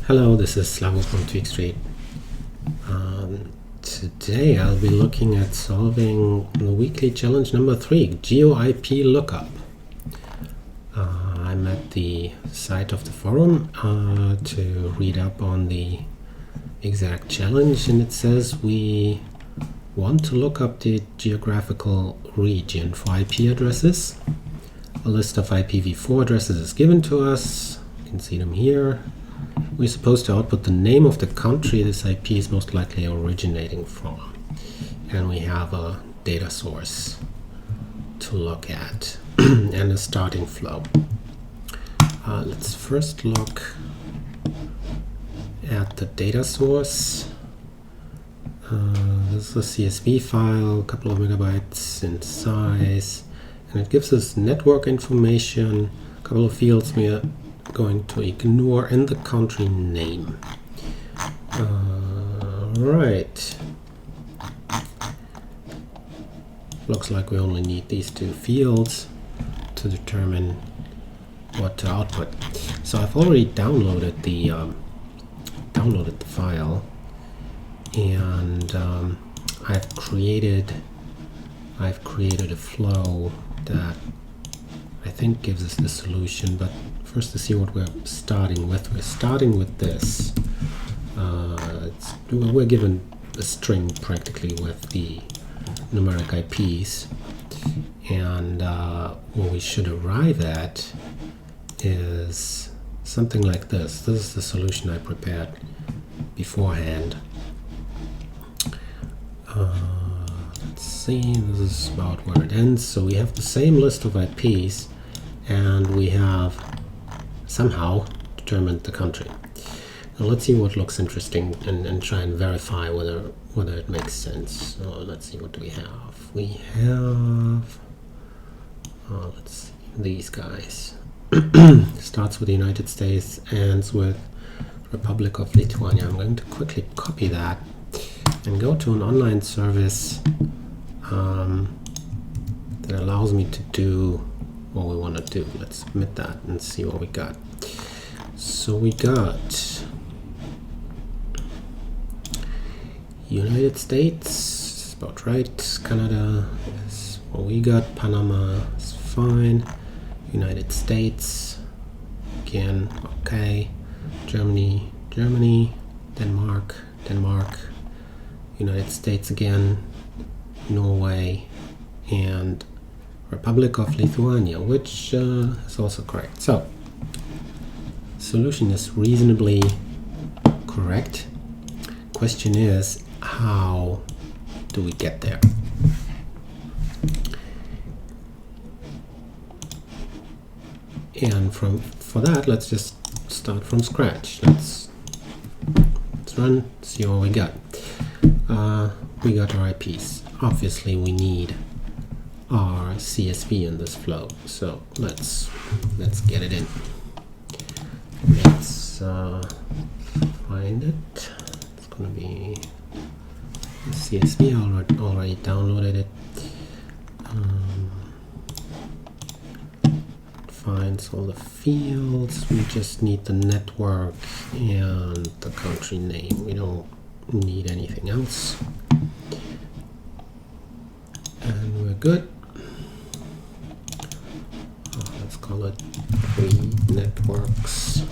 Hello, this is Slavo from Tweakstreet. Today I'll be looking at solving the weekly challenge number 3, GeoIP Lookup. I'm at the site of the forum to read up on the exact challenge, and it says we want to look up the geographical region for IP addresses. A list of IPv4 addresses is given to us. You can see them here. We're supposed to output the name of the country this IP is most likely originating from. And we have a data source to look at and a starting flow. Let's first look at the data source. This is a CSV file, a couple of megabytes in size, and it gives us network information, a couple of fields we are going to ignore, and the country name. Right. Looks like we only need these two fields to determine what to output. So I've already downloaded the file, and I've created a flow that I think gives us the solution. But first, to see what we're starting with. We're starting with this. We're given a string practically with the numeric IPs, and what we should arrive at is something like this. This is the solution I prepared beforehand. Let's see, this is about where it ends. So we have the same list of IPs, and we have somehow determined the country. Now let's see what looks interesting and try and verify whether it makes sense. So let's see, what do we have? We have, let's see, these guys. Starts with the United States, ends with Republic of Lithuania. I'm going to quickly copy that and go to an online service that allows me to do what we want to do. Let's submit that and see what we got. So we got United States, about right. Canada is what we got. Panama is fine. United States, again, okay. Germany, Denmark, United States again, Norway, and Republic of Lithuania, which is also correct. So, solution is reasonably correct. Question is, how do we get there? And for that, let's just start from scratch. Let's run, see what we got. We got our IPs. Obviously, we need our CSV in this flow. So let's get it in. Let's find it. It's gonna be the CSV. I already downloaded it. Finds all the fields. We just need the network and the country name. We don't need anything else, and we're good. Let's call it 3 networks,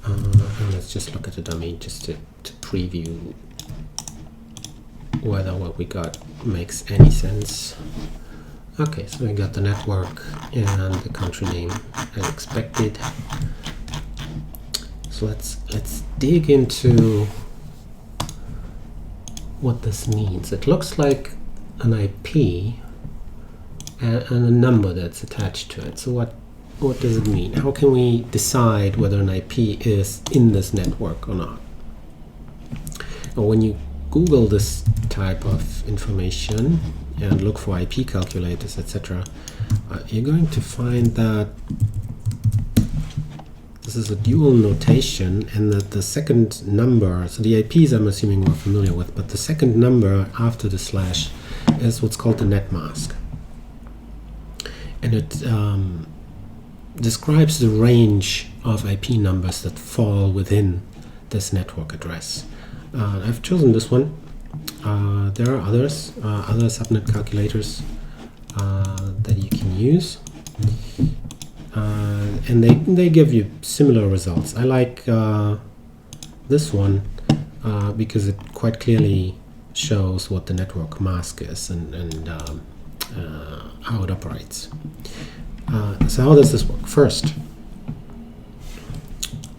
and let's just look at the dummy just to preview whether what we got makes any sense. Okay, so we got the network and the country name as expected. So let's dig into what this means. It looks like an IP and a number that's attached to it. So what does it mean? How can we decide whether an IP is in this network or not? Now, when you Google this type of information and look for IP calculators, etc., you're going to find that this is a dual notation, and that the second number, so the IPs I'm assuming we're familiar with, but the second number after the slash is what's called the net mask. And it describes the range of IP numbers that fall within this network address. I've chosen this one. There are others, other subnet calculators that you can use, and they give you similar results. I like this one because it quite clearly shows what the network mask is and how it operates. So how does this work? First,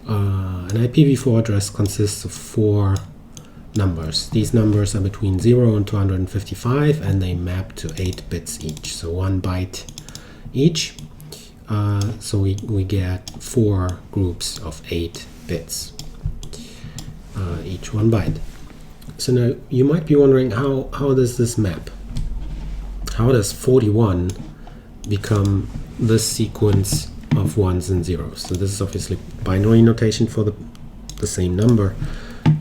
an IPv4 address consists of 4 numbers. These numbers are between 0 and 255, and they map to 8 bits each, so 1 byte each. So we get 4 groups of 8 bits, each 1 byte. So now you might be wondering, how does this map? How does 41 become this sequence of 1s and 0s? So this is obviously binary notation for the same number.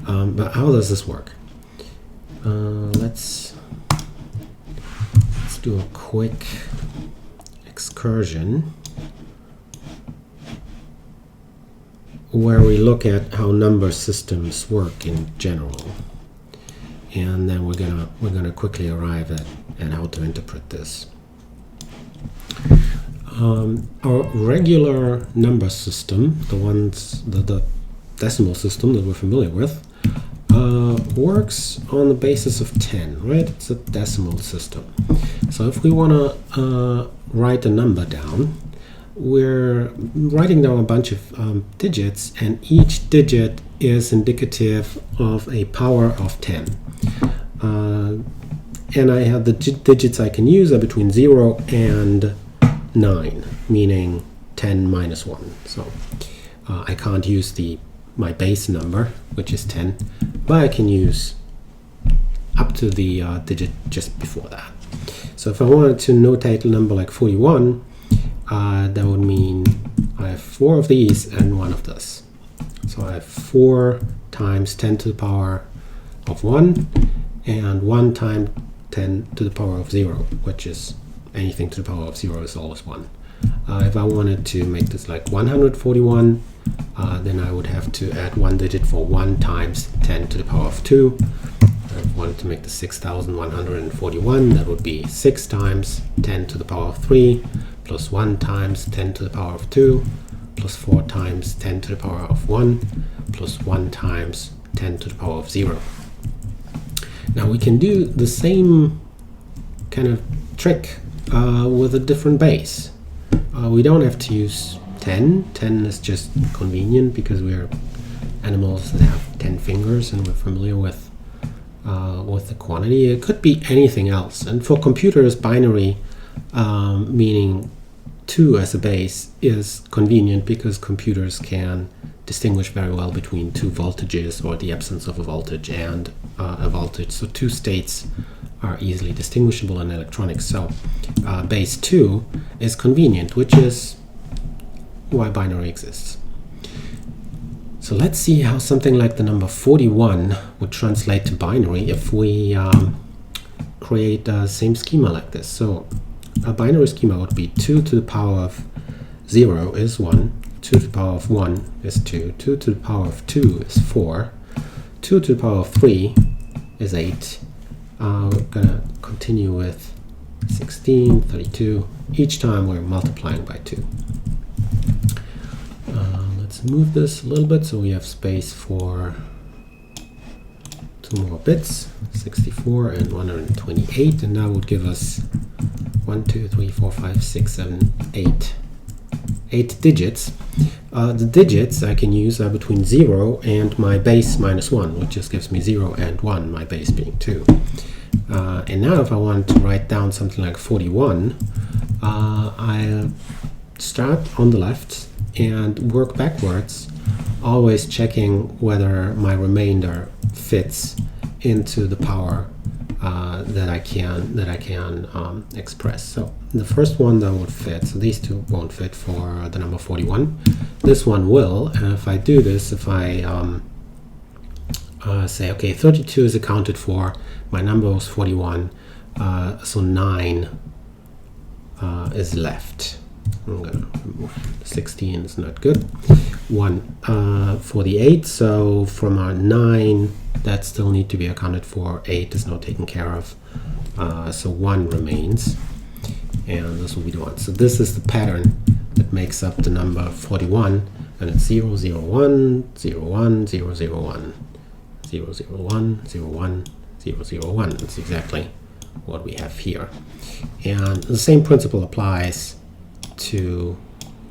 But how does this work? Let's do a quick excursion where we look at how number systems work in general, and then we're gonna quickly arrive at how to interpret this. Our regular number system, the decimal system that we're familiar with, works on the basis of 10, right? It's a decimal system. So if we want to write a number down, we're writing down a bunch of digits, and each digit is indicative of a power of 10. And I have the digits I can use are between 0 and 9, meaning 10 minus 1. So I can't use my base number, which is 10, but I can use up to the digit just before that. So if I wanted to notate a number like 41, that would mean I have 4 of these and 1 of this. So I have 4 times 10 to the power of 1, and 1 times 10 to the power of 0, which is anything to the power of 0 is always 1. If I wanted to make this like 141, then I would have to add 1 digit for 1 times 10 to the power of 2. If I wanted to make the 6141, that would be 6 times 10 to the power of 3, plus 1 times 10 to the power of 2, plus 4 times 10 to the power of 1, plus 1 times 10 to the power of 0. Now we can do the same kind of trick with a different base. We don't have to use 10. 10 is just convenient because we're animals that have 10 fingers and we're familiar with the quantity. It could be anything else. And for computers, binary, meaning 2 as a base, is convenient because computers can distinguish very well between 2 voltages or the absence of a voltage and a voltage. So 2 states are easily distinguishable in electronics. So base 2 is convenient, which is why binary exists. So let's see how something like the number 41 would translate to binary if we create the same schema like this. So a binary schema would be 2 to the power of 0 is 1, 2 to the power of 1 is 2, 2 to the power of 2 is 4, 2 to the power of 3 is 8. We're going to continue with 16, 32. Each time we're multiplying by 2. Let's move this a little bit so we have space for 2 more bits, 64 and 128, and that would give us 1, 2, 3, 4, 5, 6, 7, 8 digits. The digits I can use are between 0 and my base minus 1, which just gives me 0 and 1, my base being 2. And now if I want to write down something like 41, I'll start on the left and work backwards, always checking whether my remainder fits into the power that I can express. So the first one that would fit, so these two won't fit for the number 41. This one will, and if I do this, if I say, okay, 32 is accounted for, my number was 41, so 9 is left. I'm gonna remove 16, is not good. 1 for the 8, so from our 9 that still need to be accounted for. 8 is not taken care of, so 1 remains, and this will be the 1. So this is the pattern that makes up the number 41, and it's 0, 0, 1, 0, 1, 0, 0, 1, 0, 0, 1, 0, 1, 0, 0, 1. That's exactly what we have here. And the same principle applies to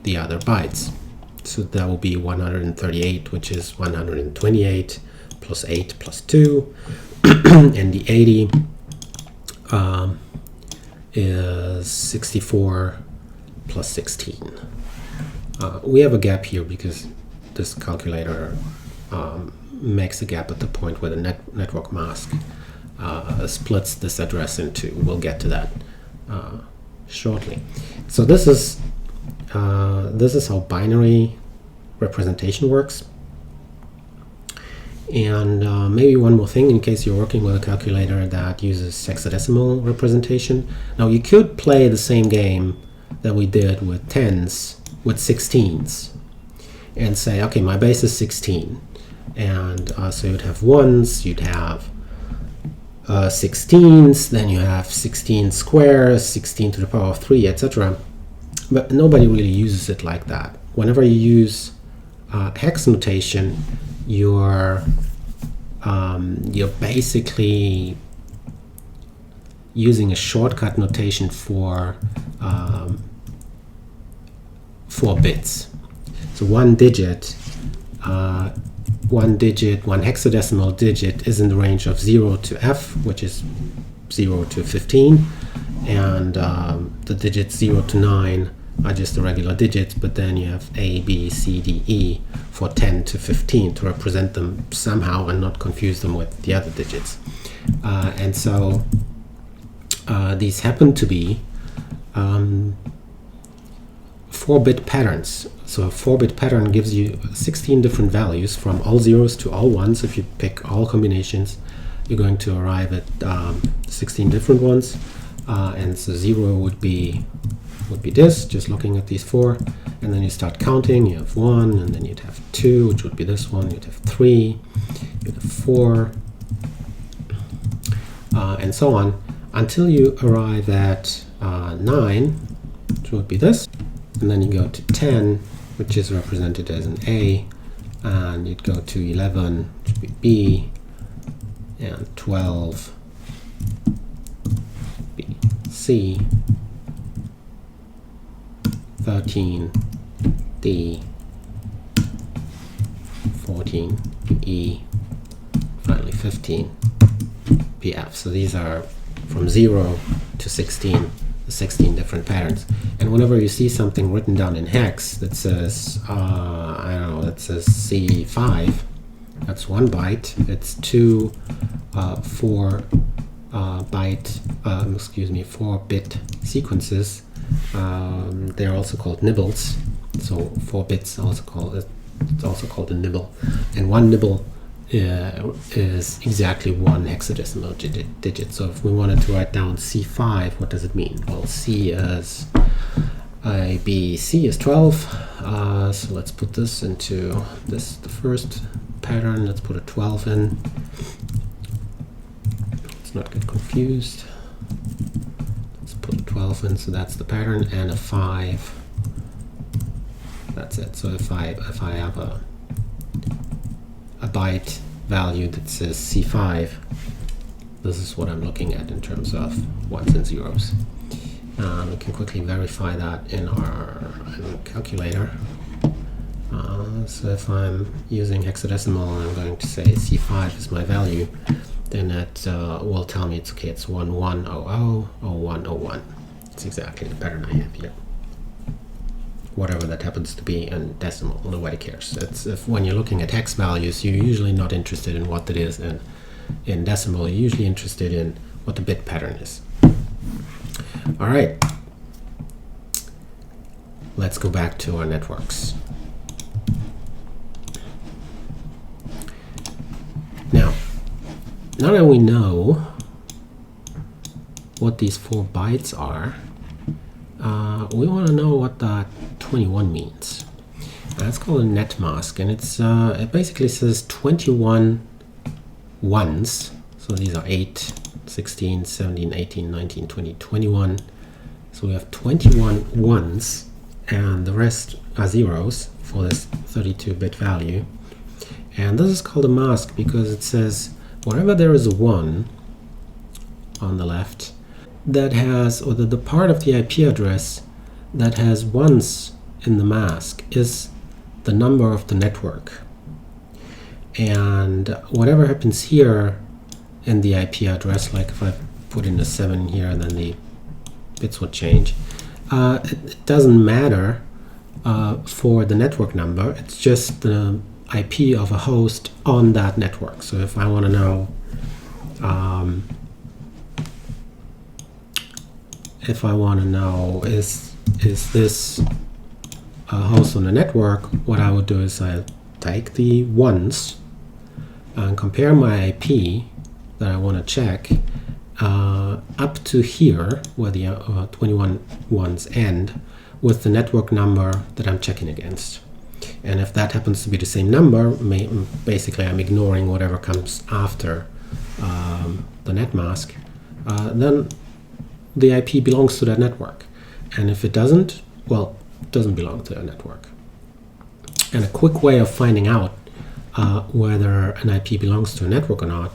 the other bytes. So that will be 138, which is 128 plus 8 plus 2, and the 80 is 64 plus 16. We have a gap here because this calculator makes a gap at the point where the network mask splits this address in two. We'll get to that shortly. So this is how binary representation works. And maybe one more thing, in case you're working with a calculator that uses hexadecimal representation. Now you could play the same game that we did with 10s with 16s and say, okay, my base is 16, and so you'd have 1s, you'd have 16s, then you have 16 squares, 16 to the power of 3, etc. But nobody really uses it like that. Whenever you use hex notation, you're basically using a shortcut notation for 4 bits. So one hexadecimal digit is in the range of 0 to F, which is 0 to 15, and the digits 0 to 9 are just the regular digits, but then you have A, B, C, D, E for 10 to 15 to represent them somehow and not confuse them with the other digits. And so these happen to be 4-bit patterns. So a 4-bit pattern gives you 16 different values from all zeros to all ones. If you pick all combinations, you're going to arrive at 16 different ones. And so 0 would be this, just looking at these 4, and then you start counting. You have 1, and then you'd have 2, which would be this one. You'd have 3, you'd have 4, and so on, until you arrive at 9, which would be this, and then you go to 10, which is represented as an A, and you'd go to 11, which would be B, and 12, B, C, 13, D, 14, E, finally 15, PF. So these are from 0 to 16, the 16 different patterns. And whenever you see something written down in hex that says, I don't know, that says C5, that's 1 byte. It's 2 4-bit sequences. They're also called nibbles. So 4 bits it's also called a nibble, and 1 nibble is exactly 1 hexadecimal digit. So if we wanted to write down C5, what does it mean? Well, C is C is 12. So let's put this into the first pattern. Let's put a 12 in. Let's not get confused. Let's put a 12 in, so that's the pattern, and a 5. That's it. So if I have a byte value that says C5, this is what I'm looking at in terms of 1s and 0s. We can quickly verify that in our calculator. So if I'm using hexadecimal and I'm going to say C5 is my value, then that will tell me it's okay. It's 1100 0101. It's exactly the pattern I have here. Whatever that happens to be in decimal, nobody cares. It's when you're looking at hex values, you're usually not interested in what it is, and in decimal, you're usually interested in what the bit pattern is. All right, let's go back to our networks. Now that we know what these 4 bytes are, we want to know what that 21 means. That's called a net mask, and it basically says 21 ones. So these are 8, 16, 17, 18, 19, 20, 21. So we have 21 ones, and the rest are zeros for this 32-bit value. And this is called a mask because it says wherever there is a 1 on the left, that has, or the part of the IP address that has ones in the mask is the number of the network. And whatever happens here in the IP address, like if I put in a 7 here, then the bits would change. It doesn't matter for the network number. It's just the IP of a host on that network. So if I want to know is this a host on the network, what I would do is I take the ones and compare my IP that I want to check up to here where the 21 ones end with the network number that I'm checking against. And if that happens to be the same number, basically I'm ignoring whatever comes after the net mask, then the IP belongs to that network. And if it doesn't, well, it doesn't belong to that network. And a quick way of finding out whether an IP belongs to a network or not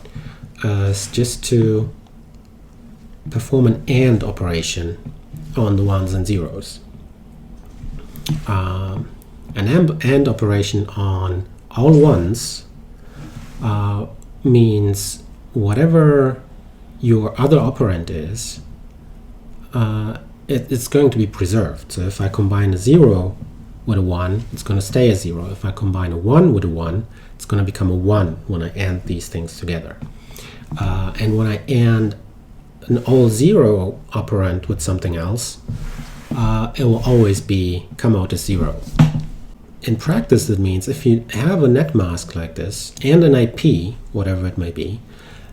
is just to perform an AND operation on the ones and zeros. An AND operation on all ones means whatever your other operand is, it's going to be preserved. So if I combine a 0 with a 1, it's going to stay a 0. If I combine a 1 with a 1, it's going to become a 1 when I AND these things together. And when I AND an all 0 operand with something else, it will always come out as 0. In practice, that means if you have a net mask like this and an IP, whatever it may be,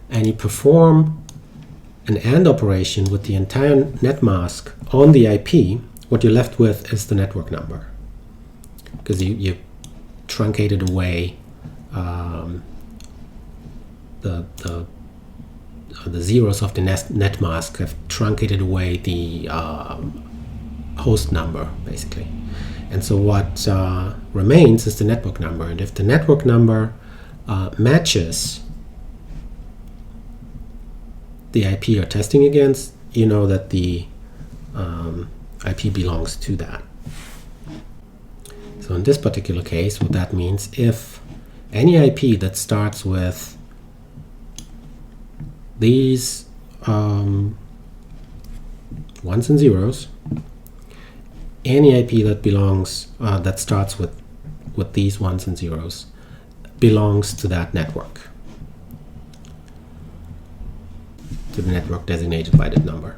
and you perform an AND operation with the entire net mask on the IP, what you're left with is the network number, because you truncated away the zeros of the net mask have truncated away the host number, basically. And so what remains is the network number. And if the network number matches the IP you're testing against, you know that the IP belongs to that. So in this particular case, what that means, if any IP that starts with these ones and zeros, any IP that belongs that starts with these ones and zeros belongs to that network, to the network designated by that number.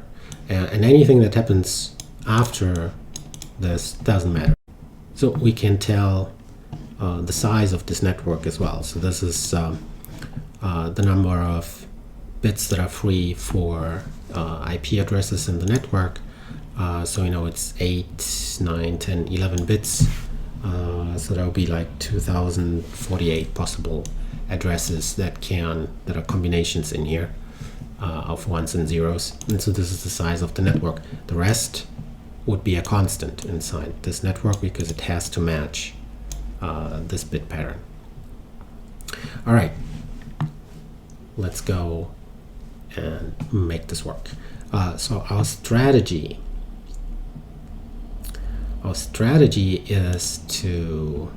And anything that happens after this doesn't matter. So we can tell the size of this network as well. So this is the number of bits that are free for IP addresses in the network. So you know it's 8, 9, 10, 11 bits. So there will be like 2048 possible addresses that are combinations in here of ones and zeros. And so this is the size of the network. The rest would be a constant inside this network because it has to match this bit pattern. All right, let's go and make this work. So our strategy is to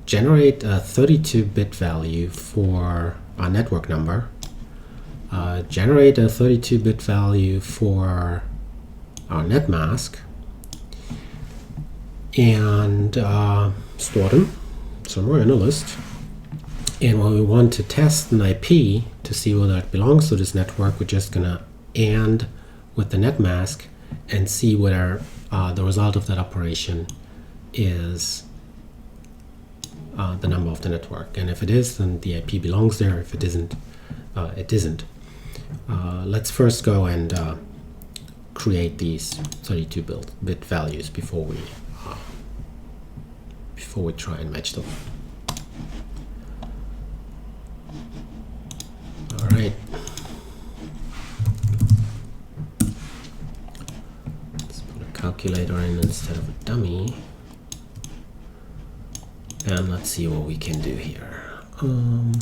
generate a 32-bit value for our network number, generate a 32-bit value for our net mask, and store them somewhere in a list. And when we want to test an IP to see whether it belongs to this network, we're just going to AND with the net mask and see whether the result of that operation is the number of the network. And if it is, then the IP belongs there. If it isn't, it isn't. Let's first go and create these 32-bit values before we try and match them. All right. Let's put a calculator in instead of a dummy. And let's see what we can do here. Well,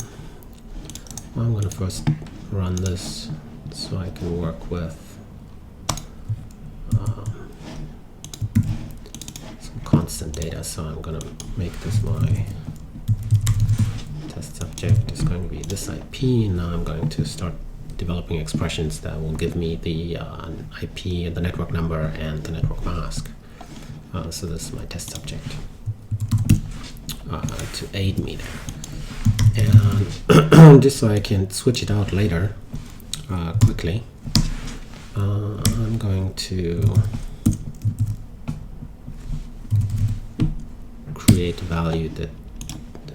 I'm going to first run this so I can work with some constant data. So I'm going to make this my test subject. It's going to be this IP, and now I'm going to start developing expressions that will give me the IP, the network number, and the network mask. So this is my test subject to aid me there. And just so I can switch it out later quickly, I'm going to create a value that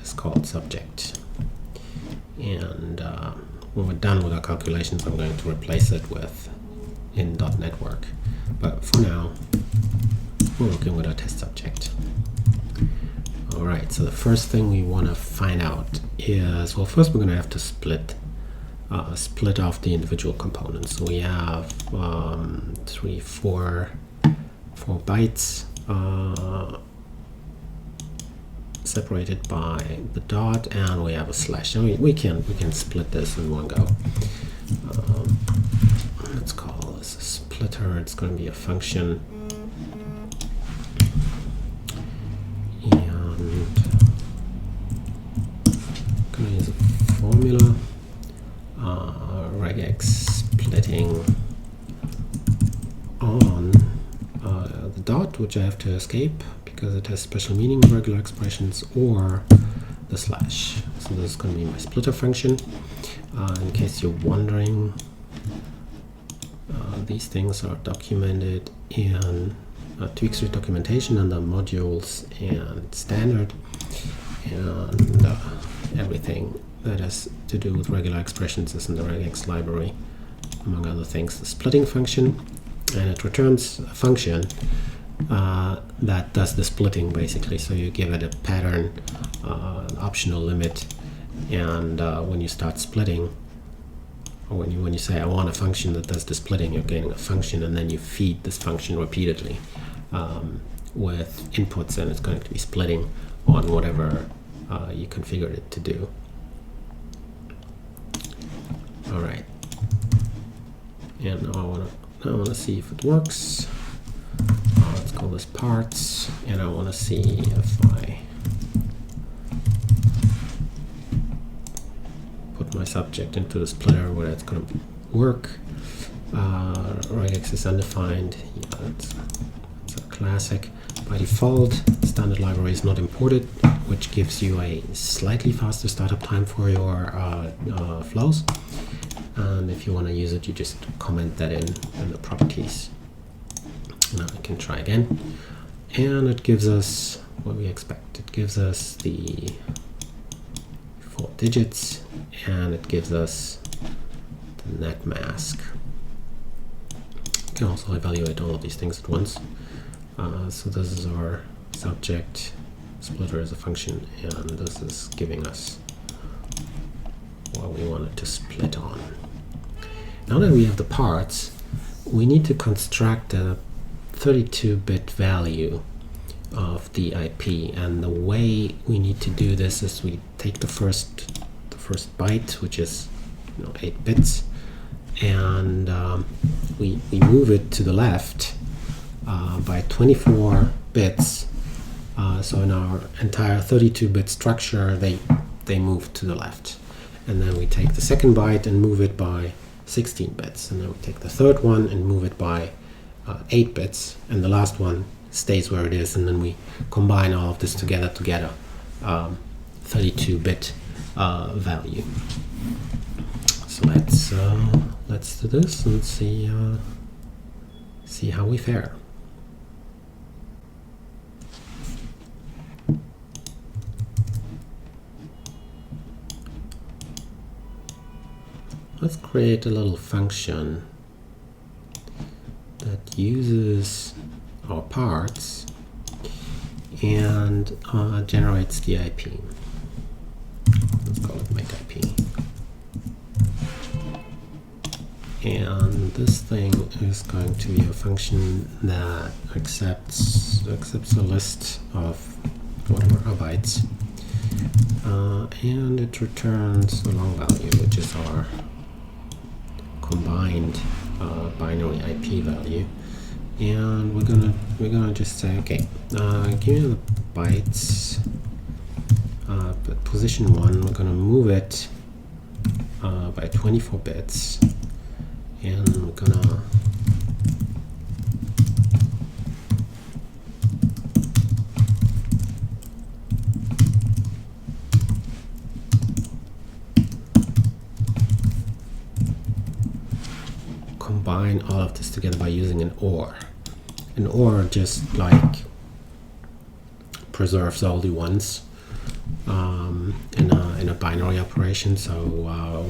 is called subject. And when we're done with our calculations, I'm going to replace it with in .network. But for now, we're working with our test subject. Alright, so the first thing we want to find out is, well, first we're going to have to split off the individual components. So we have 4 bytes separated by the dot, and we have a slash. And we can split this in one go. Let's call this a splitter. It's going to be a function. Going to use a formula, regex splitting on the dot, which I have to escape because it has special meaning in regular expressions, or the slash. So this is going to be my splitter function. In case you're wondering, these things are documented in Tweakstreet documentation under modules and standard, and everything that has to do with regular expressions is in the regex library, among other things. The splitting function, and it returns a function that does the splitting basically. So you give it a pattern, an optional limit, and when you start splitting, or when you say I want a function that does the splitting, you're getting a function, and then you feed this function repeatedly with inputs, and it's going to be splitting on whatever you configured it to do. All right, and now I want to see if it works. Let's call this parts, and I want to see if I put my subject into the splitter whether it's going to work. Regex is undefined. Yeah, it's a classic. By default, standard library is not imported, which gives you a slightly faster startup time for your flows. And if you want to use it, you just comment that in the properties. Now I can try again. And it gives us what we expect. It gives us the 4 digits, and it gives us the net mask. You can also evaluate all of these things at once. So this is our subject, splitter is a function, and this is giving us what we wanted to split on. Now that we have the parts, we need to construct a 32-bit value of the IP, and the way we need to do this is we take the first byte, which is 8 bits, and we move it to the left by 24 bits. So in our entire 32-bit structure, they move to the left, and then we take the second byte and move it by 16 bits, and then we take the third one and move it by 8 bits, and the last one stays where it is, and then we combine all of this together to get a 32-bit value. So let's do this and see how we fare. Let's create a little function that uses our parts and generates the IP. Let's call it make IP. And this thing is going to be a function that accepts a list of whatever bytes, and it returns a long value, which is our combined binary IP value. And we're gonna just say, okay, give me the bytes, but position 1. We're gonna move it by 24 bits, and we're gonna combine all of this together by using an OR. An OR just like preserves all the ones in a binary operation. So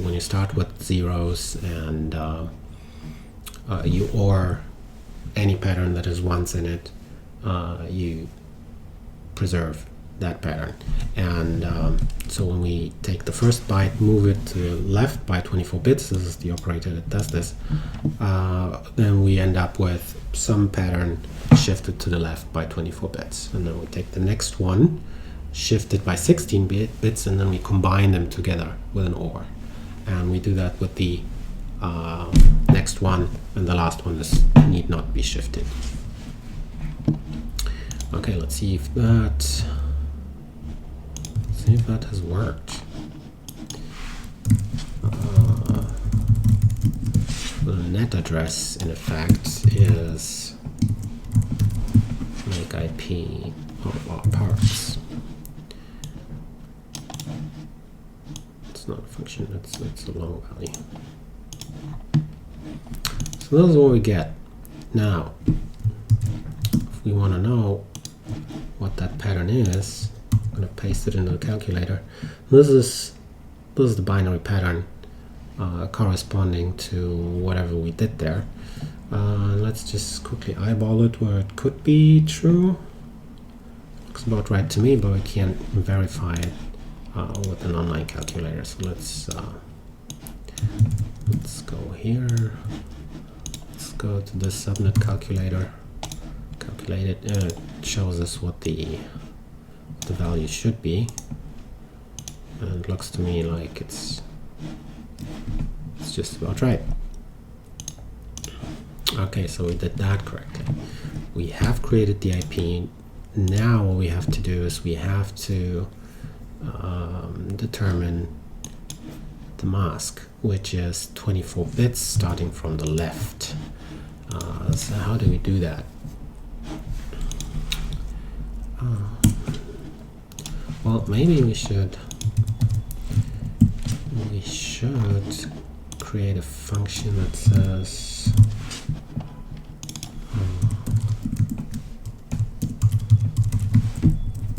when you start with zeros and you OR any pattern that has ones in it, you preserve that pattern. And so when we take the first byte, move it to the left by 24 bits, this is the operator that does this, then we end up with some pattern shifted to the left by 24 bits. And then we take the next one, shift it by 16 bits, and then we combine them together with an OR. And we do that with the next one, and the last one need not be shifted. Okay, let's see if that has worked. The net address, in effect, is make IP of our parts. It's not a function, it's a long value. So this is what we get. Now, if we want to know what that pattern is, I'm going to paste it into the calculator. This is the binary pattern corresponding to whatever we did there. Let's just quickly eyeball it where it could be true. Looks about right to me, but we can't verify it with an online calculator. So let's go here. Let's go to the subnet calculator. Calculate it. It shows us what the value should be, and it looks to me like it's just about right. Okay, so we did that correctly. We have created the IP. Now what we have to do is we have to determine the mask, which is 24 bits starting from the left. So how do we do that? Well, maybe we should create a function that says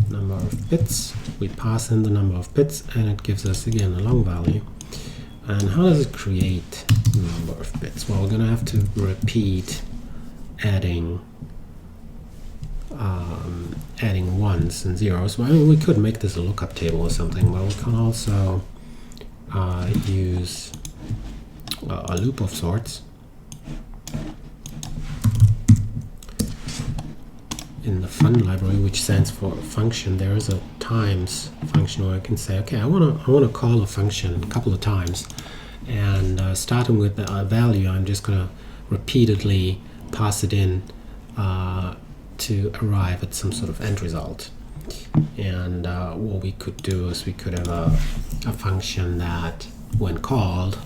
number of bits. We pass in the number of bits, and it gives us again a long value. And how does it create the number of bits? Well, we're going to have to repeat adding ones and zeros. Well, I mean, we could make this a lookup table or something, but we can also use a loop of sorts. In the fun library, which stands for function, there is a times function where I can say, okay, I want to call a function a couple of times, and starting with a value, I'm just going to repeatedly pass it in to arrive at some sort of end result. And what we could do is we could have a function that, when called,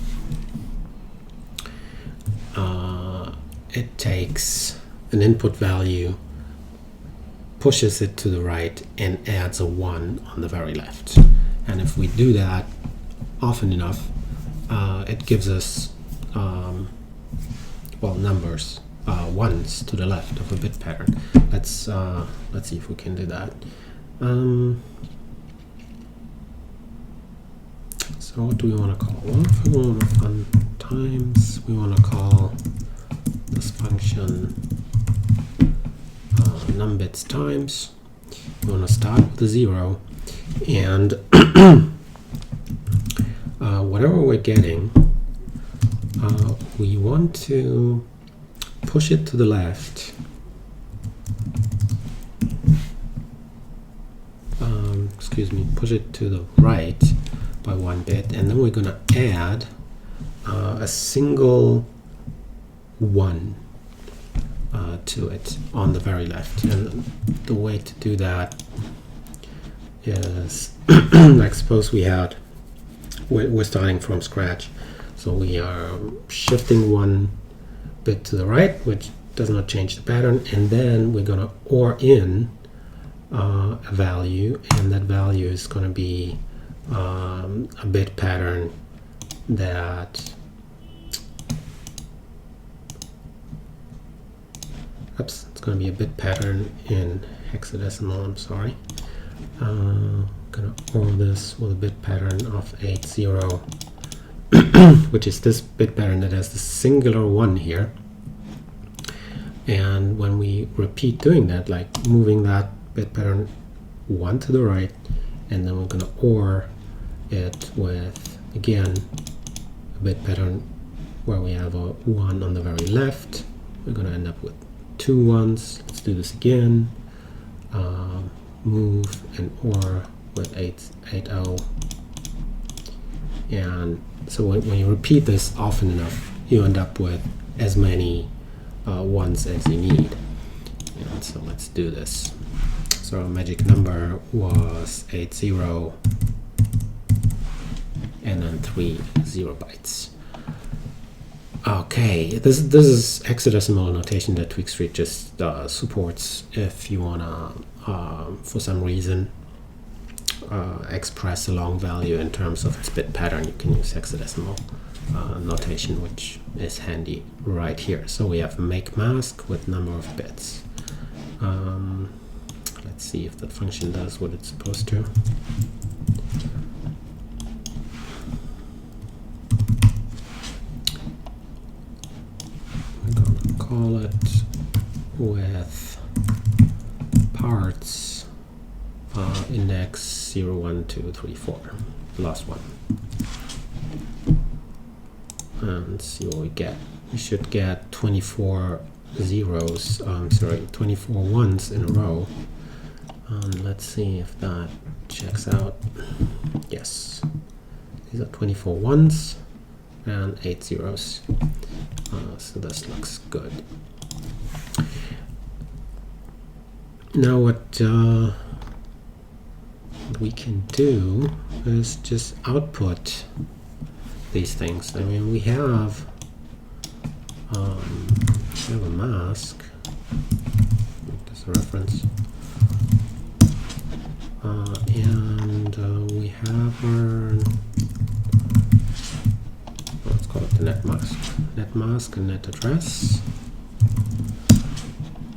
it takes an input value, pushes it to the right, and adds a 1 on the very left. And if we do that often enough, it gives us numbers, ones to the left of a bit pattern. Let's see if we can do that. So what do we want to call? Well, if we want to fun times, we want to call the this function numbits times. We want to start with a 0, and whatever we're getting, we want to push it to the left. Excuse me, push it to the right by 1 bit, and then we're going to add a single 1 to it on the very left. And the way to do that is like suppose we're starting from scratch, so we are shifting 1 bit to the right, which does not change the pattern, and then we're going to OR in a value, and that value is going to be a bit pattern that it's going to be a bit pattern in hexadecimal. I'm sorry. Gonna OR this with a bit pattern of 80, which is this bit pattern that has the singular 1 here. And when we repeat doing that, like moving that bit pattern 1 to the right, and then we're going to OR it with, again, a bit pattern where we have a 1 on the very left, we're going to end up with 2 1s. Let's do this again. Move and OR with 80. And so when you repeat this often enough, you end up with as many 1s as you need. And so let's do this. So our magic number was 80 and then 3 0 bytes. Okay, this is hexadecimal notation that Tweakstreet just supports. If you wanna, for some reason, express a long value in terms of its bit pattern, you can use hexadecimal notation, which is handy right here. So we have make mask with number of bits. Let's see if that function does what it's supposed to. We're going to call it with parts index 0, 1, 2, 3, 4, the last one. And see what we get. We should get 24 zeros, 24 1s in a row. Let's see if that checks out. Yes, these are 24 1s and 8 zeros. So this looks good. Now what we can do is just output these things. I mean, we have a mask. That's a reference. And we have our, let's call it the net mask and net address.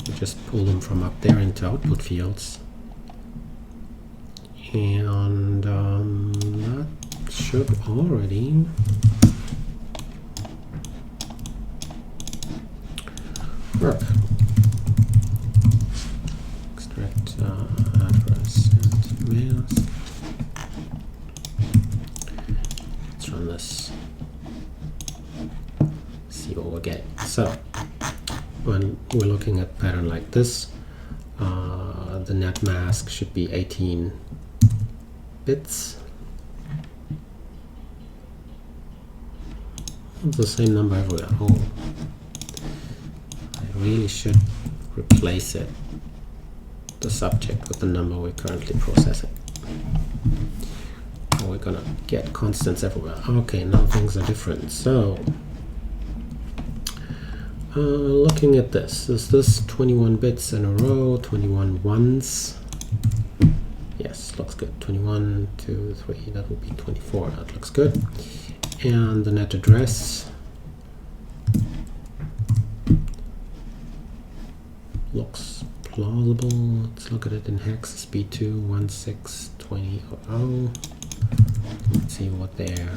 We just pull them from up there into output fields, and that should already work. Extract address and mask. Let's run this. See what we're getting. So when we're looking at a pattern like this, the net mask should be 18 bits. It's the same number everywhere. Oh, I really should replace it, the subject, with the number we're currently processing. Or we're gonna get constants everywhere. Okay, now things are different. So looking at this, is this 21 bits in a row, 21 1s? Yes, looks good. 21, 2, 3, that would be 24. That looks good. And the net address looks plausible. Let's look at it in hex. B2 162000. Let's see what their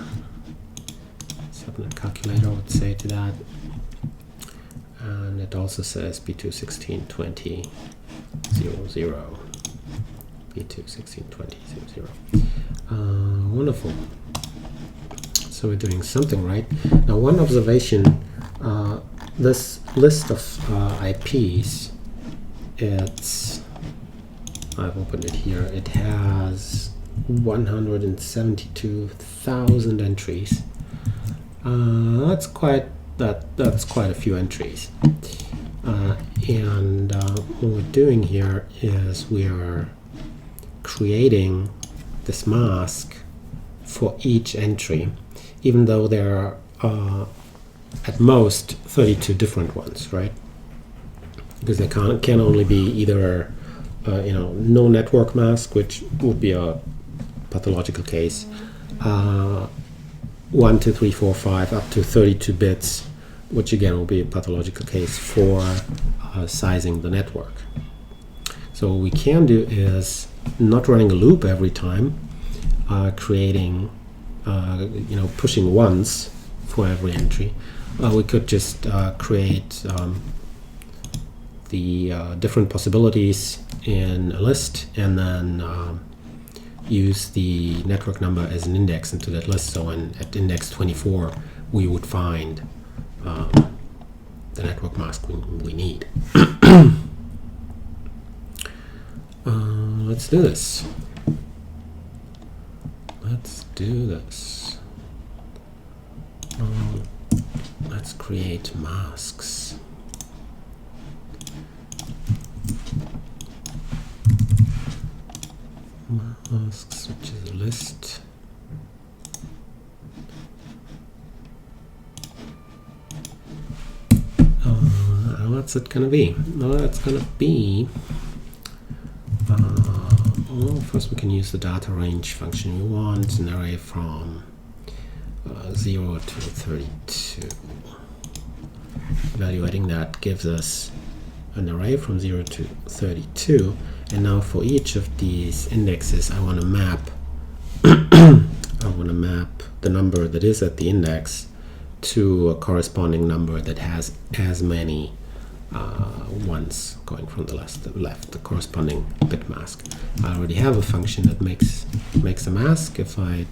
subnet calculator would say to that. and it also says B2162000. B2162000. Wonderful. So we're doing something right. Now, one observation: this list of IPs, I've opened it here. It has 172,000 entries. That's quite a few entries. And what we're doing here is we are creating this mask for each entry, even though there are at most 32 different ones, right? Because there can only be either no network mask, which would be a pathological case, 1, 2, 3, 4, 5, up to 32 bits, which again will be a pathological case for sizing the network. So what we can do is not running a loop every time, creating, pushing once for every entry. We could just create the different possibilities in a list, and then use the network number as an index into that list. So at index 24, we would find the network mask we need. Let's do this. Let's create masks. Masks, which is a list. What's it gonna be? Well, it's gonna be. Well, first we can use the data range function. We want an array from 0 to 32. Evaluating that gives us an array from 0 to 32. And now for each of these indexes, I want to map. The number that is at the index to a corresponding number that has as many ones going from the left to the left, the corresponding bit mask. I already have a function that makes a mask if I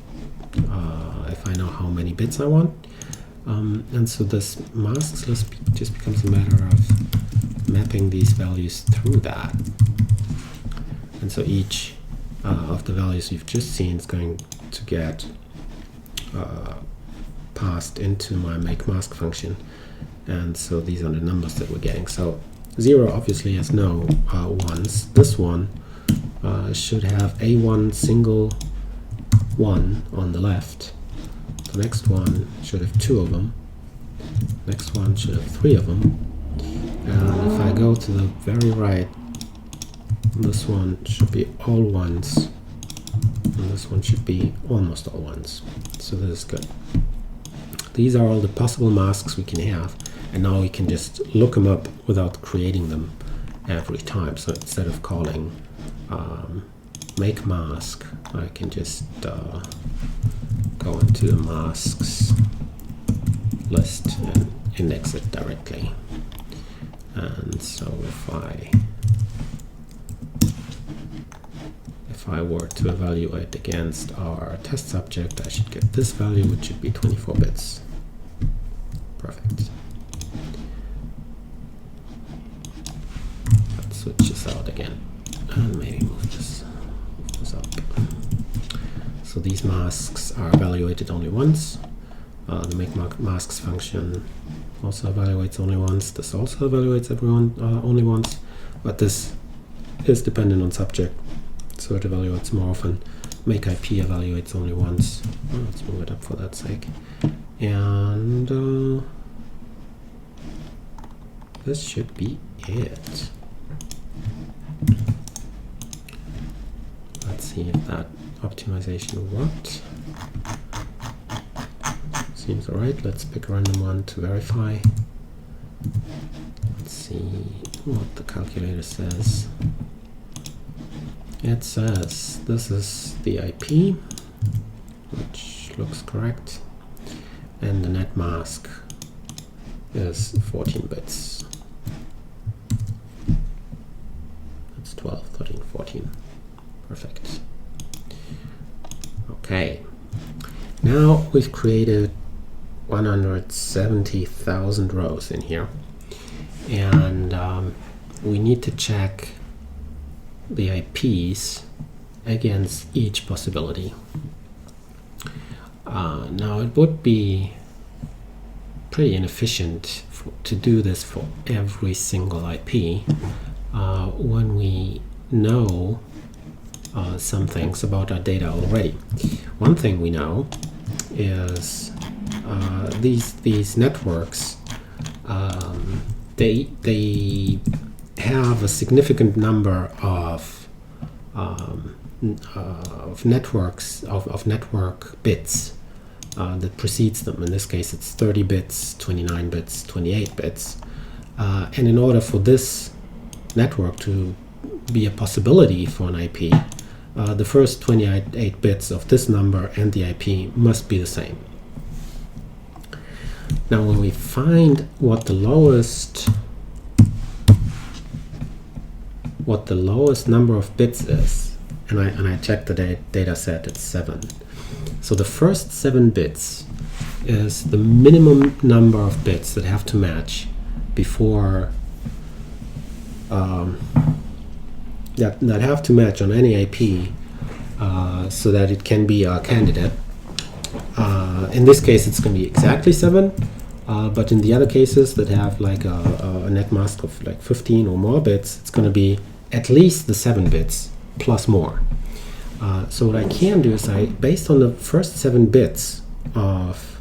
know how many bits I want, and so this masks list just becomes a matter of mapping these values through that. And so each of the values you've just seen is going to get passed into my make mask function. And so these are the numbers that we're getting. So 0 obviously has no ones. This one should have a1 single 1 on the left. The next one should have 2 of them. Next one should have 3 of them. And if I go to the very right, this one should be all ones. And this one should be almost all ones. So this is good. These are all the possible masks we can have. And now we can just look them up without creating them every time. So instead of calling make mask, I can just go into the masks list and index it directly. And so if I were to evaluate against our test subject, I should get this value, which should be 24 bits. Perfect. Let's switch this out again and maybe move this up. So these masks are evaluated only once. The make masks function also evaluates only once. This also evaluates only once, but this is dependent on subject, so it evaluates more often. Make IP evaluates only once. Well, let's move it up for that sake. And this should be it. Let's see if that optimization worked. Seems alright. Let's pick a random one to verify. Let's see what the calculator says. It says this is the IP, which looks correct, and the net mask is 14 bits. That's 12, 13, 14. Perfect. Okay. Now we've created 170,000 rows in here, and we need to check the IPs against each possibility. Now it would be pretty inefficient to do this for every single IP when we know some things about our data already. One thing we know is these networks, they have a significant number of network bits that precedes them. In this case, it's 30 bits, 29 bits, 28 bits. And in order for this network to be a possibility for an IP, the first 28 bits of this number and the IP must be the same. Now, when we find what the lowest number of bits is, and I check the data set, it's 7. So the first 7 bits is the minimum number of bits that have to match before that have to match on any IP so that it can be a candidate. In this case, it's going to be exactly 7, but in the other cases that have like a net mask of like 15 or more bits, it's going to be at least the 7 bits plus more. So what I can do is, based on the first 7 bits of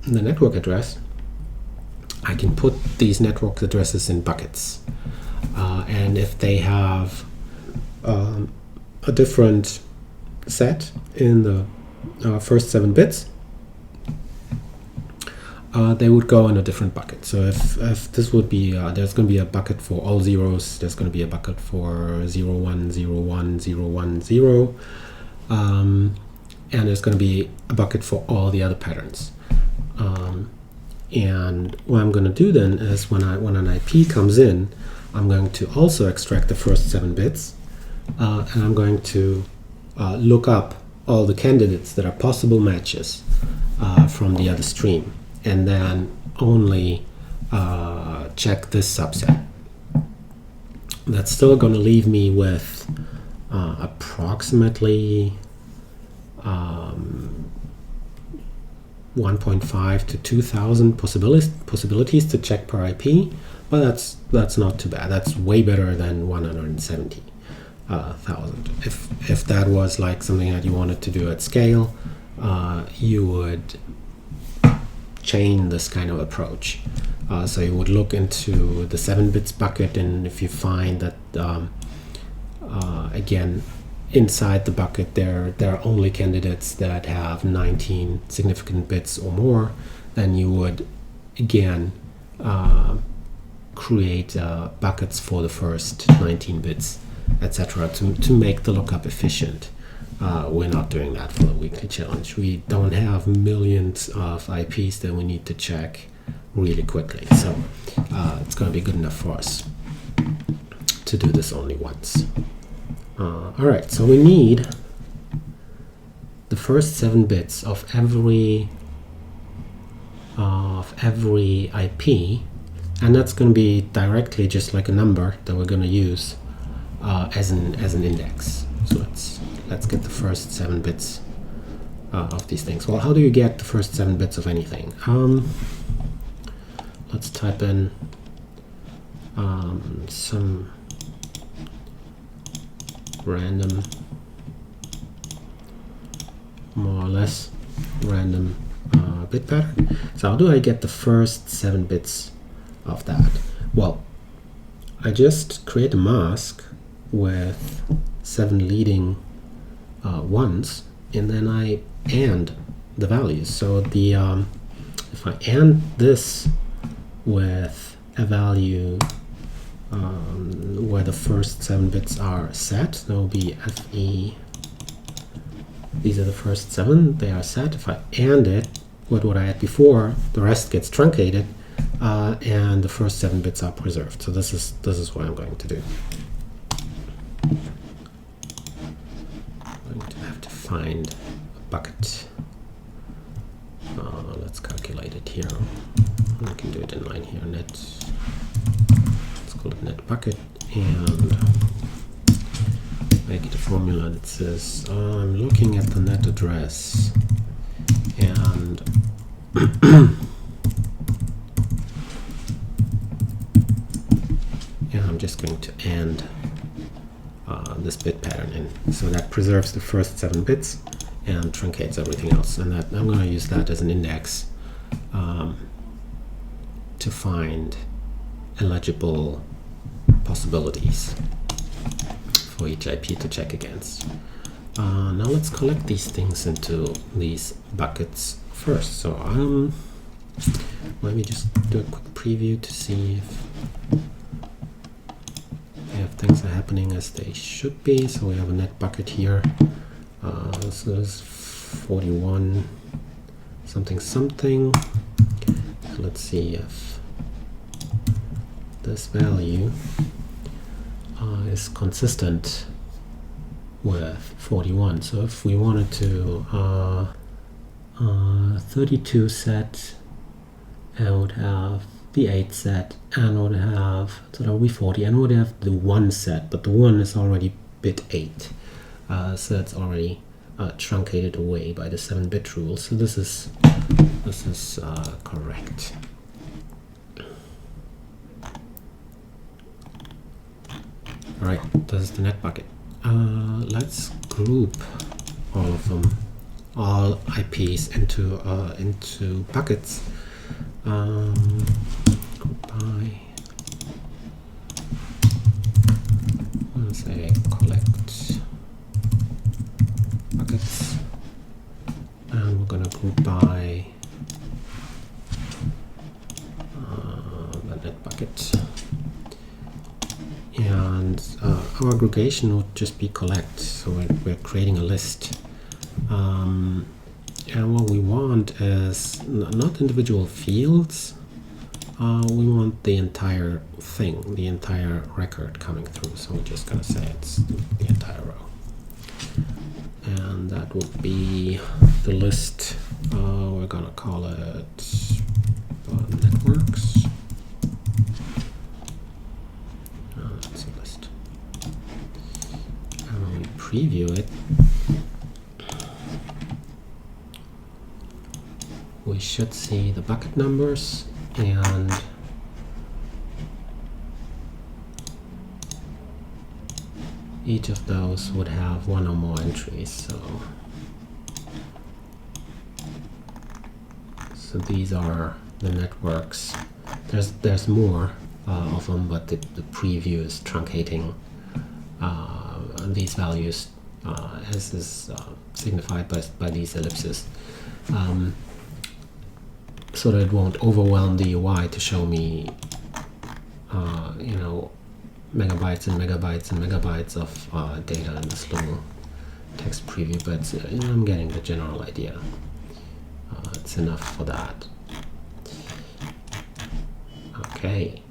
the network address, I can put these network addresses in buckets. And if they have a different set in the first 7 bits, they would go in a different bucket. So if this would be, there's going to be a bucket for all zeros, there's going to be a bucket for 0, 1, 0, 1, 0, 1, 0, and there's going to be a bucket for all the other patterns. And what I'm going to do then is, when an IP comes in, I'm going to also extract the first 7 bits, and I'm going to look up all the candidates that are possible matches from the other stream, and then only check this subset. That's still going to leave me with approximately 1.5 to 2,000 possibilities to check per IP, but that's not too bad. That's way better than 170,000. If that was like something that you wanted to do at scale, you would chain this kind of approach. So you would look into the 7 bits bucket, and if you find that again, inside the bucket there are only candidates that have 19 significant bits or more, then you would again create buckets for the first 19 bits, etc., to make the lookup efficient. We're not doing that for the weekly challenge. We don't have millions of IPs that we need to check really quickly, so it's going to be good enough for us to do this only once. Alright, so we need the first 7 bits of every IP, and that's going to be directly just like a number that we're going to use as an index. So let's get the first 7 bits of these things. Well, how do you get the first 7 bits of anything? Let's type in some random, more or less random bit pattern. So how do I get the first 7 bits of that? Well, I just create a mask with 7 leading ones, and then I AND the values. So the if I AND this with a value where the first 7 bits are set, there will be FE. These are the first 7, they are set. If I AND it with what I had before, the rest gets truncated, and the first 7 bits are preserved. So this is what I'm going to do. I'm going to have to find a bucket. Let's calculate it here. We can do it in line here. Net. Let's call it net bucket and make it a formula that says I'm looking at the net address and and I'm just going to end this bit pattern in. So that preserves the first 7 bits and truncates everything else. And that I'm going to use that as an index to find eligible possibilities for each IP to check against. Now let's collect these things into these buckets first. So let me just do a quick preview to see if things are happening as they should be. So we have a net bucket here. This is 41 something something. So let's see if this value is consistent with 41. So if we wanted to 32 set, and would have the 8 set, and would have, so that would be 40, and would have the 1 set, but the 1 is already bit 8. So it's already truncated away by the 7-bit rule. So this is correct. All right, this is the net bucket. Let's group all of them, all IPs into buckets. Group by, let's say collect buckets, and we're gonna group by the net bucket. And our aggregation would just be collect, so we're creating a list. And what we want is not individual fields, we want the entire thing, the entire record coming through. So we're just going to say it's the entire row. And that would be the list. We're going to call it networks. That's a list. And when we preview it, we should see the bucket numbers, and each of those would have 1 or more entries. So these are the networks. There's more of them, but the preview is truncating these values as is signified by these ellipses. So that it won't overwhelm the UI to show me, megabytes and megabytes and megabytes of data in this little text preview. But I'm getting the general idea. It's enough for that. Okay.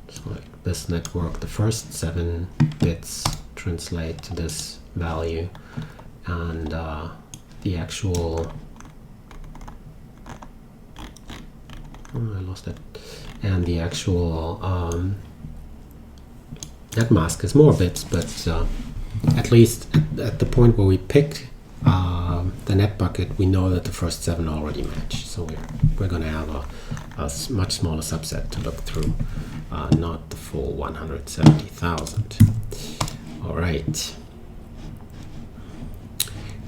So like this network, the first 7 bits translate to this value, and the actual, I lost it, and the actual net mask is more bits, but at least at the point where we picked the net bucket, we know that the first 7 already match. So we're going to have a much smaller subset to look through, not the full 170,000. All right.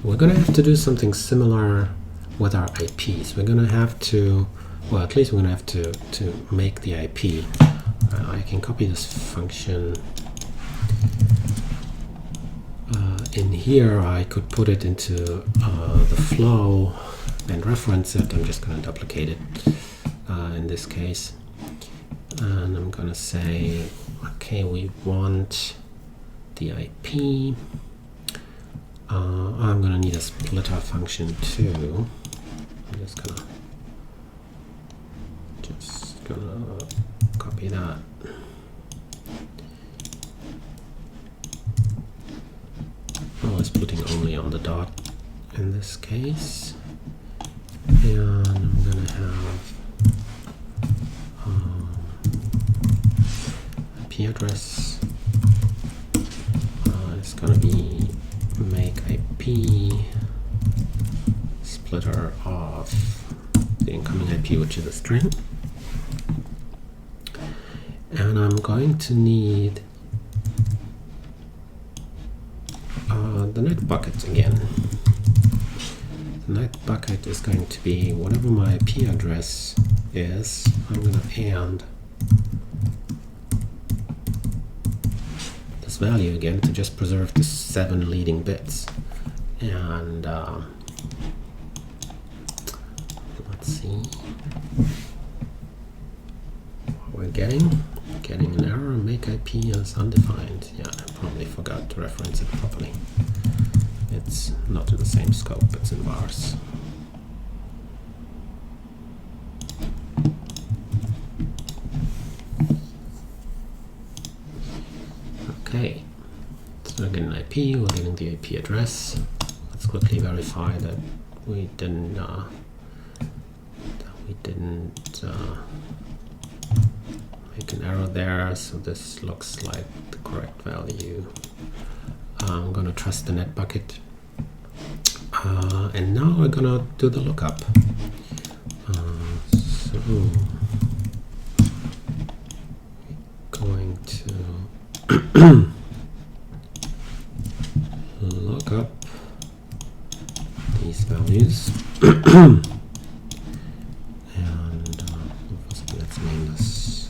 We're going to have to do something similar with our IPs. We're going to have to, well, at least we're going to have to make the IP. I can copy this function in here. I could put it into the flow and reference it. I'm just going to duplicate it in this case. And I'm going to say, okay, we want the IP. I'm gonna need a splitter function too. I'm just gonna copy that. Oh, splitting only on the dot in this case, and I'm gonna have IP address. It's gonna be make IP splitter of the incoming IP, which is a string. And I'm going to need the net bucket again. The net bucket is going to be whatever my IP address is. I'm going to and this value again to just preserve the 7 leading bits. And let's see what we're getting. Getting an error, make IP as undefined. Yeah, I probably forgot to reference it properly. It's not in the same scope, it's in vars. Okay, so we're getting IP, we're getting the IP address. Let's quickly verify that we didn't make an error there, so this looks like the correct value. I'm gonna trust the net bucket, and now we're gonna do the lookup. So we're going to look up these values. Let's name this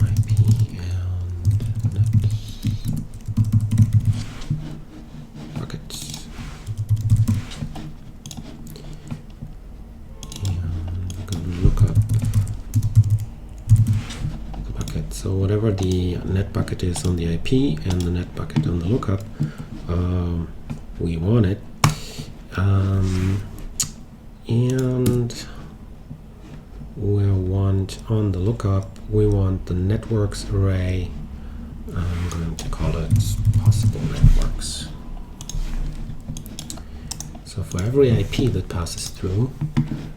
IP and net buckets. And we're going to look up the bucket. So whatever the net bucket is on the IP and the net bucket on the lookup, we want it. And we want on the lookup, we want the networks array. I'm going to call it possible networks. So for every IP that passes through,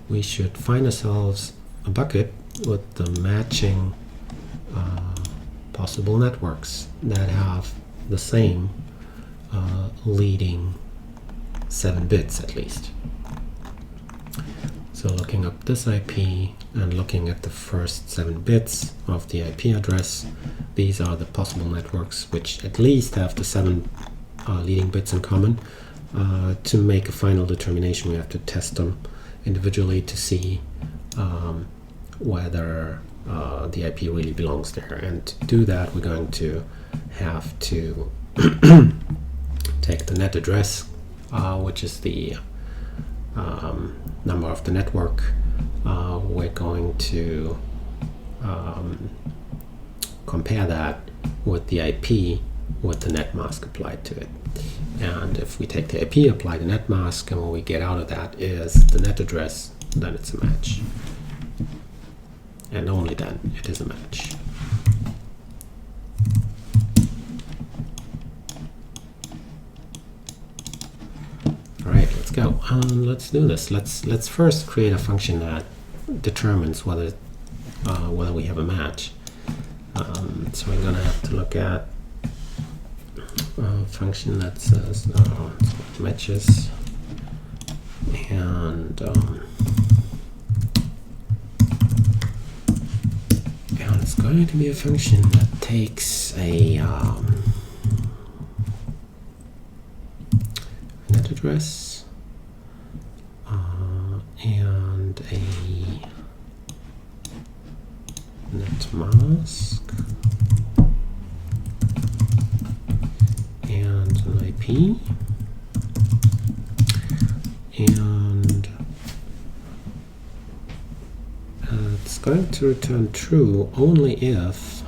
we should find ourselves a bucket with the matching possible networks that have the same leading 7 bits at least. So looking up this IP and looking at the first 7 bits of the IP address, these are the possible networks which at least have the 7 leading bits in common. To make a final determination, we have to test them individually to see whether the IP really belongs there. And to do that, we're going to have to take the net address, which is the number of the network. We're going to compare that with the IP with the net mask applied to it. And if we take the IP, apply the net mask, and what we get out of that is the net address, then it's a match. And only then it is a match. Alright, let's go. Let's do this. Let's first create a function that determines whether we have a match. So we're gonna have to look at a function that says matches, and it's going to be a function that takes a net address and a net mask and an IP, and it's going to return true only if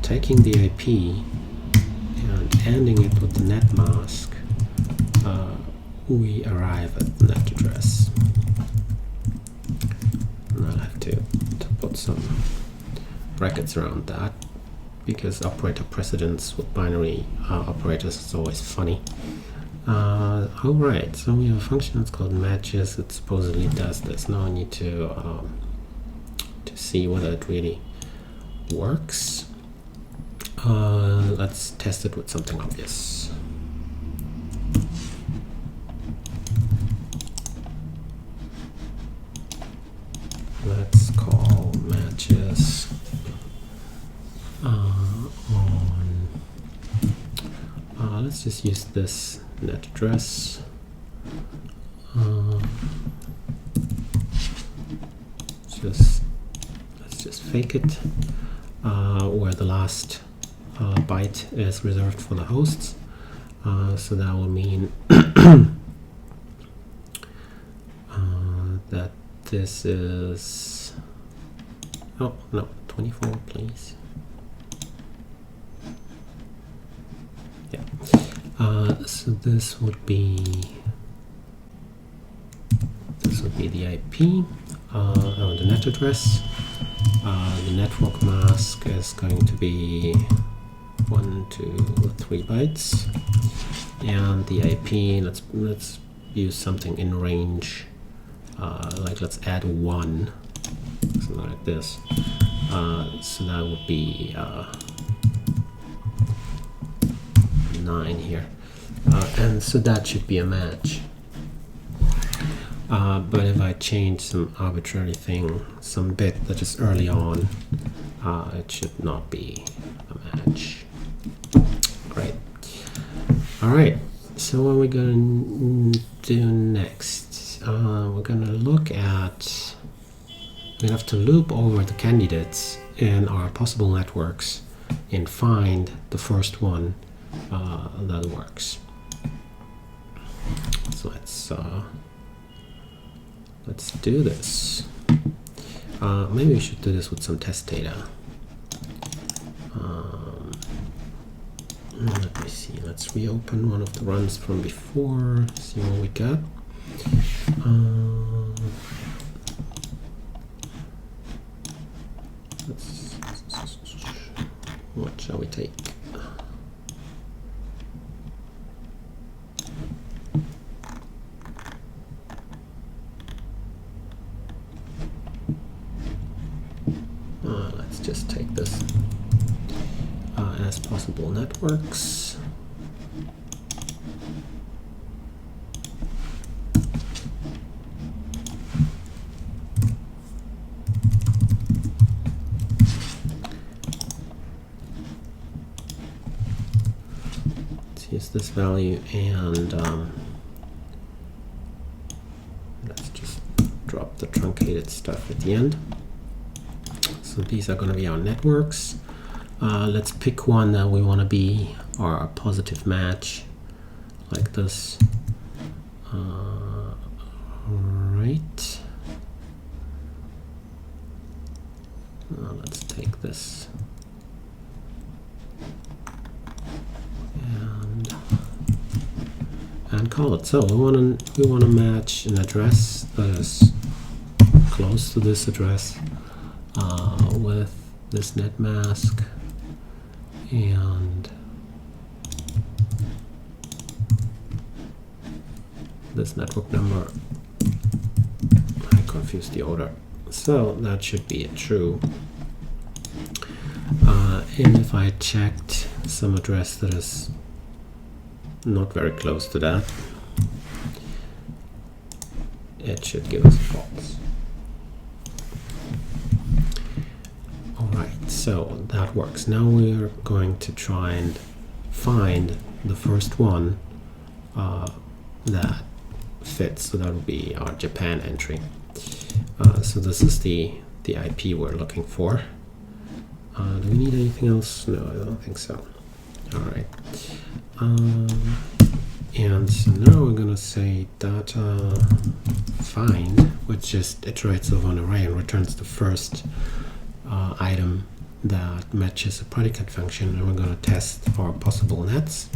taking the IP and ending it with the net mask, we arrive at the net address. And I'll have to put some brackets around that, because operator precedence with binary operators is always funny. Alright, so we have a function that's called matches. It supposedly does this. Now I need to see whether it really works. Let's test it with something obvious. Let's call matches let's just use this net address. Let's just fake it, where the last byte is reserved for the hosts. So that will mean that this is, oh no, 24 please. Yeah. So this would be the IP, the net address. The network mask is going to be 1, 2, 3 bytes, and the IP, let's use something in range, like let's add 1, something like this. So that would be 9 here, and so that should be a match. But if I change some arbitrary thing, some bit that is early on, it should not be a match. Great. Alright, so what are we going to do next? We're going to look at, we have to loop over the candidates in our possible networks and find the first one that works. So let's do this. Maybe we should do this with some test data. Let me see. Let's reopen one of the runs from before. See what we got. What shall we take? Let's just take this as possible networks. Let's use this value, and let's just drop the truncated stuff at the end. So these are going to be our networks. Let's pick one that we want to be our positive match, like this. Right. Let's take this and call it. So we want to match an address that is close to this address with this net mask and this network number. I confused the order. So that should be true. And if I checked some address that is not very close to that, it should give us false. Alright, so that works. Now we're going to try and find the first one that fits. So that would be our Japan entry. So this is the IP we're looking for. Do we need anything else? No, I don't think so. Alright. And so now we're going to say data find, which just iterates over an array and returns the first item that matches a predicate function, and we're going to test for possible nets.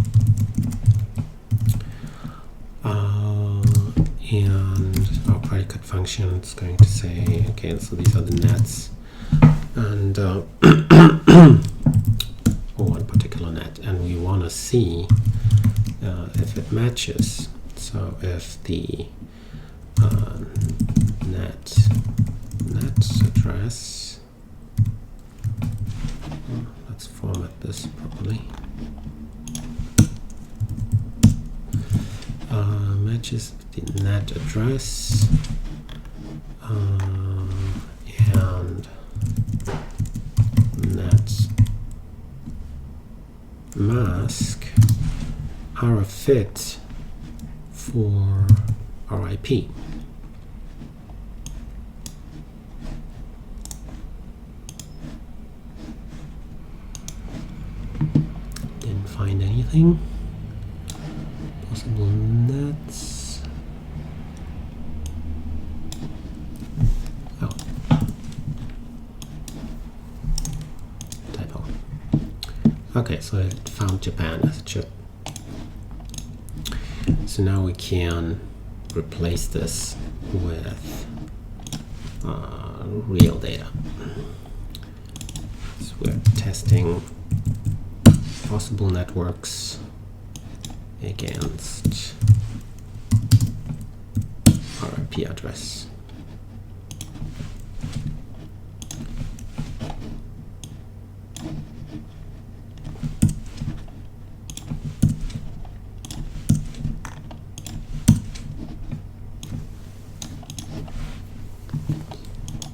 And our predicate function is going to say, okay, so these are the nets, and one particular net, and we want to see if it matches. So if the net address, let's format this properly, matches the net address and net mask are a fit for our IP. Didn't find anything. Possible nets. Oh. Typo. Okay, so it found Japan as it should. So now we can replace this with real data. So we're testing possible networks against our IP address.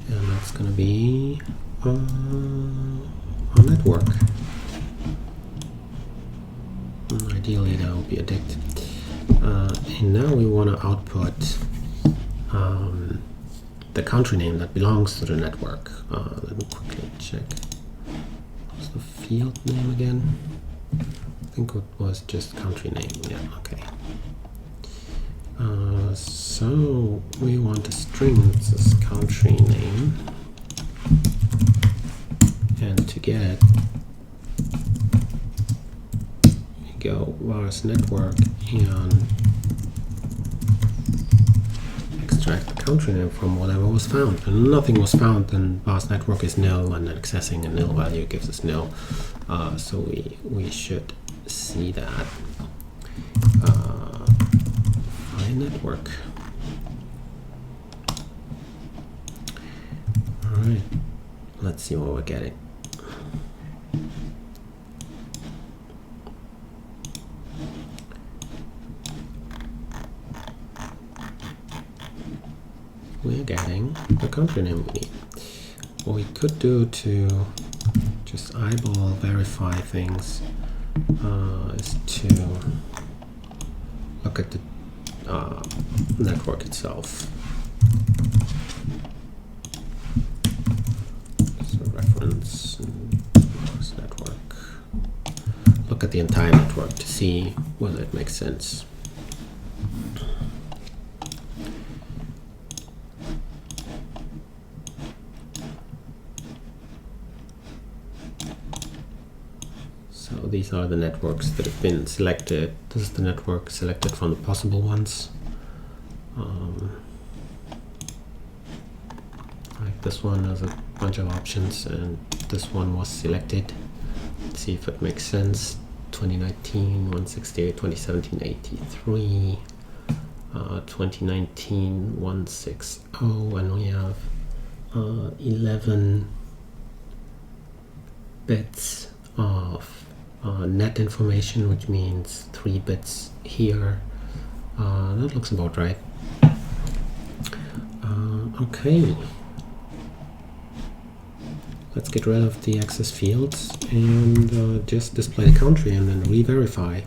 And that's going to be our network. Ideally that will be a dict. And now we want to output the country name that belongs to the network. Let me quickly check. What's the field name again? I think it was just country name. Yeah, okay. So we want a string that says country name, and to get it, we go vars network and extract the country name from whatever was found. And nothing was found, then vars network is nil, and accessing a nil value gives us nil. So we should see that. Network. All right, let's see what we're getting. We're getting the country name we need. What we could do to just eyeball verify things is to look at the network itself. So reference network. Look at the entire network to see whether it makes sense. So these are the networks that have been selected. This is the network selected from the possible ones. Like this one has a bunch of options, and this one was selected. Let's see if it makes sense. 2019 168, 2017 83, 2019 160, and we have 11 bits of net information, which means 3 bits here. That looks about right. Okay, let's get rid of the access fields and just display the country and then re-verify.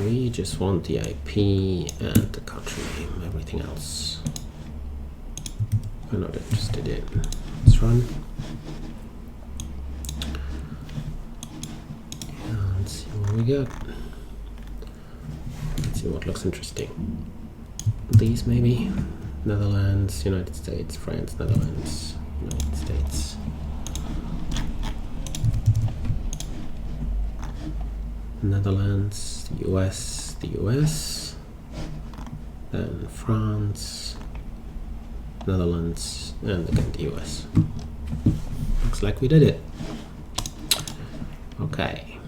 We just want the IP and the country name. Everything else we're not interested in. Let's run. And see what we got. Let's see what looks interesting. these maybe. Netherlands, United States, France, Netherlands, United States. Netherlands, the US, then France, Netherlands, and again the US. Looks like we did it. Okay.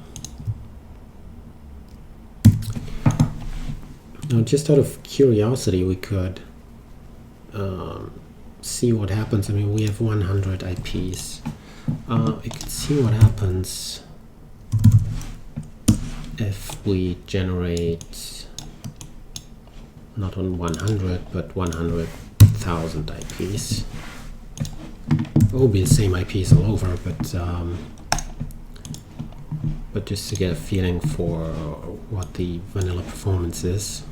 Now, just out of curiosity, we could see what happens. I mean, we have 100 IPs. We could see what happens if we generate not on 100 but 100,000 IPs. It will be the same IPs all over, but just to get a feeling for what the vanilla performance is,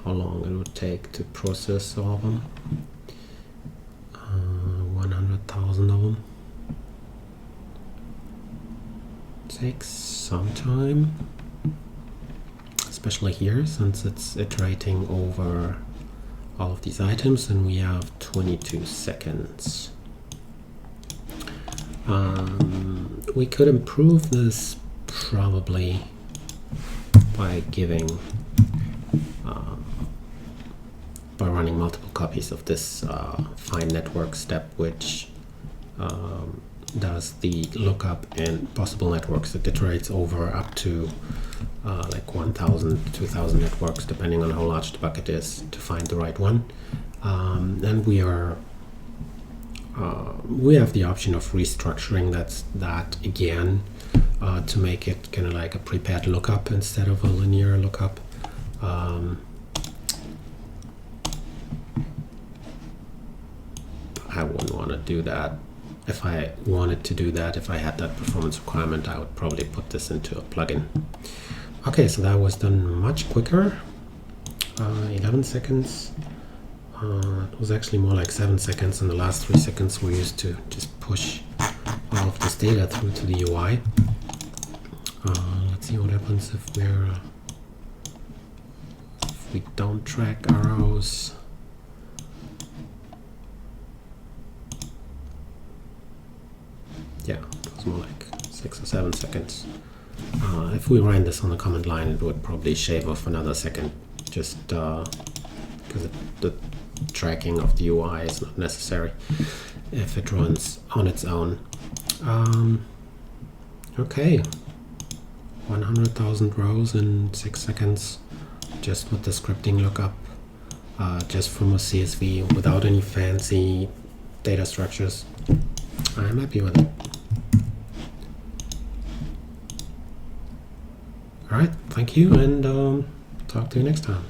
how long it would take to process all of them. 100,000 of them. Takes some time, especially here since it's iterating over all of these items, and we have 22 seconds. We could improve this probably by by running multiple copies of this find network step, which does the lookup in possible networks. It iterates over up to like 1,000, 2,000 networks, depending on how large the bucket is, to find the right one. And we have the option of restructuring that again to make it kind of like a prepared lookup instead of a linear lookup. I wouldn't want to do that. If I wanted to do that, if I had that performance requirement, I would probably put this into a plugin. Okay, so that was done much quicker. 11 seconds. It was actually more like 7 seconds, and the last 3 seconds were used to just push all of this data through to the UI. Let's see what happens if we don't track arrows. Yeah, it was more like 6 or 7 seconds. If we ran this on the command line, it would probably shave off another second, just because the tracking of the UI is not necessary if it runs on its own. Okay, 100,000 rows in 6 seconds, just with the scripting lookup, just from a CSV without any fancy data structures. I'm happy with it. Alright, thank you, and talk to you next time.